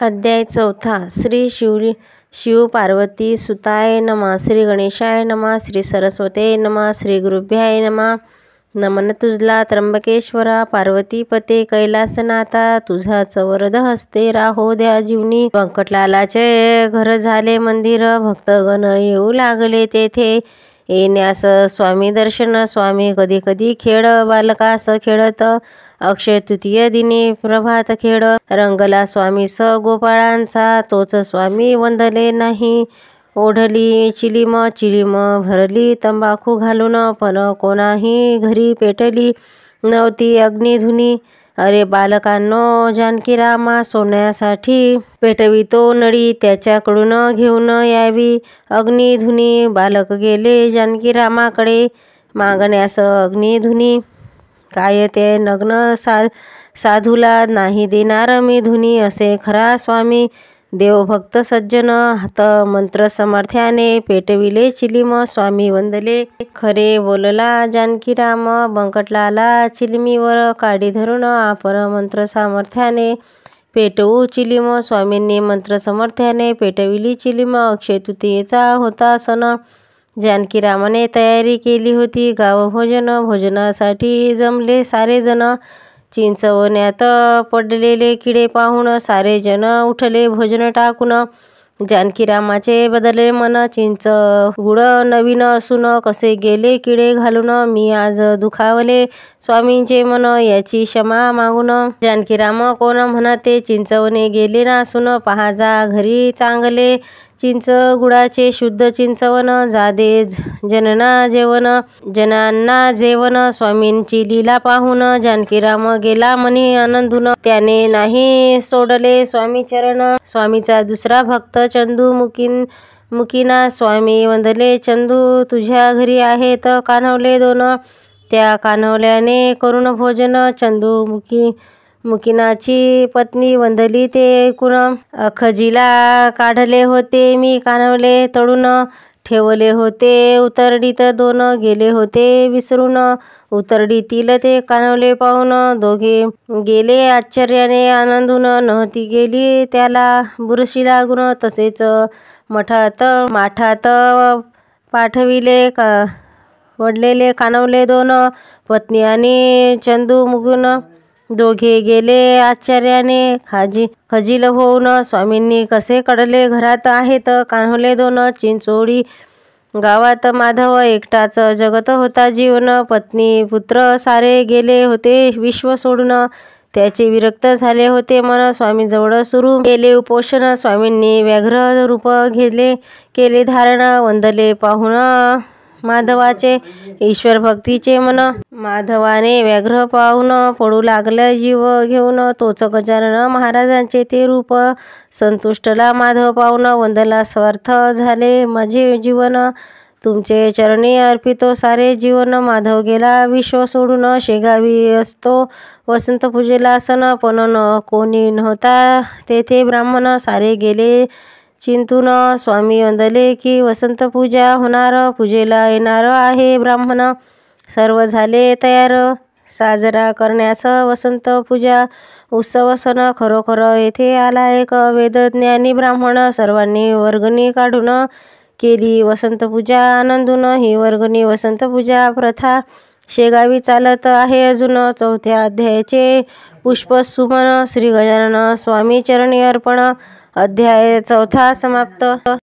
अध्याय चौथा. श्री शिव पार्वती सुताय नमः. श्री गणेशाय नमः. श्री सरस्वते नमः. श्री गुरुभ्याय नमः. नमन तुझला त्र्यंबकेश्वरा, पार्वतीपते कैलासनाथा, तुझाच वरद हस्ते राहो द्या जीवनी. व्यंकटलालाचे घर झाले मंदिर, भक्तगण येऊ लागले तेथे. येण्यास स्वामी दर्शन, स्वामी कधी कधी खेळ बालकास खेळत. अक्षय तृतीय दिनी प्रभात खेळ, रंगला स्वामी स गोपाळांचा, तोच स्वामी वंदले नाही. ओढली चिलीम चिलीम भरली तंबाखू घालून, पण कोणाही घरी पेटली नव्हती अग्निधुनी. अरे बालकांनो, जानकीरामा सोन्यासाठी पेटवितो नळी, त्याच्याकडून घेऊन यावी अग्निधुनी. बालक गेले जानकीरामाकडे मागण्यास अग्निधुनी. काय ते नग्न साधूला नाही देणार मी धुनी, असे खरा स्वामी. देवभक्त सज्जन हात मंत्र समर्थ्याने, पेटविले चिलीम स्वामी वंदले. खरे बोलला जानकीराम, बंकटलाला चिलमीवर काडी धरून, आपण मंत्र सामर्थ्याने पेटवू चिलीम. स्वामींनी मंत्र समर्थ्याने पेटविली चिलीम. अक्षय तृतीयेचा होता सण, जानकीरामाने तयारी केली होती गाव भोजन. भोजनासाठी जमले सारे जण, चिंचवण्यात पडलेले किडे पाहून सारे जण उठले भोजन टाकून. जानकीरामाचे बदलले मन, चिंच गुळ नवीन असून कसे गेले किडे घालून. मी आज दुखावले स्वामींचे मन, याची क्षमा मागून. जानकीराम कोण म्हणते, चिंचवणे गेले नासून, पहा जा घरी चांगले चिंच गुळाचे शुद्ध चिंचवन. जादे जनांना जेवण, स्वामींची लीला पाहून जानकीराम गेला मनी आनंदून. त्याने नाही सोडले स्वामी चरण, स्वामीचा दुसरा भक्त चंदू मुकीना. स्वामी वंदले चंदू, तुझ्या घरी आहेत कान्हवले दोन, त्या कान्हवल्याने करून भोजन. चंदू मुकीनाची पत्नी वंदली ते ऐकून, खजीला काढले होते मी कान्हवले तळून, ठेवले होते उतरडीत दोन, गेले होते विसरून. उतरडीतील ते कान्हवले पाहून दोघे गेले आश्चर्याने आनंदून. नव्हती गेली त्याला बुरशी लागून, तसेच माठात पाठविले वडलेले कान्हवले दोन, पत्नी आणि चंदू मुगून. दोघे गेले आश्चर्याने खजील होऊन. स्वामींनी कसे कळले घरात आहेत कान्हवले दोन. चिंचोळी गावात माधव एकटाच जगत होता जीवन, पत्नी पुत्र सारे गेले होते विश्व सोडून. त्याचे विरक्त झाले होते मन, स्वामींजवळ सुरू केले उपोषण. स्वामींनी व्याघ्र रूप केले धारण, वंदले पाहून माधवाचे ईश्वर भक्तीचे मन. माधवाने व्याघ्र पाहून पडू लागला जीव घेऊन, तोच गजानन महाराजांचे ते रूप. संतुष्टला माधव पाहून, वंदला स्वार्थ झाले माझे जीवन, तुमचे चरणी अर्पितो सारे जीवन. माधव गेला विश्व सोडून, शेगावी असतो वसंत पूजेला सण, पण कोणी नव्हता तेथे ब्राह्मण, सारे गेले चिंतून. स्वामी वंदले की वसंत पूजा होणार, पूजेला येणार आहे ब्राह्मण. सर्व झाले तयार साजरा करण्यास वसंत पूजा उत्सव सण. खरोखर येथे आला एक वेदज्ञानी ब्राह्मण, सर्वांनी वर्गणी काढून केली वसंत पूजा आनंदून. ही वर्गणी वसंत पूजा प्रथा शेगावी चालत आहे अजून. चौथ्या अध्यायाचे पुष्प सुमन. श्री गजानन स्वामी चरणी अर्पण. अध्याय चौथा समाप्त.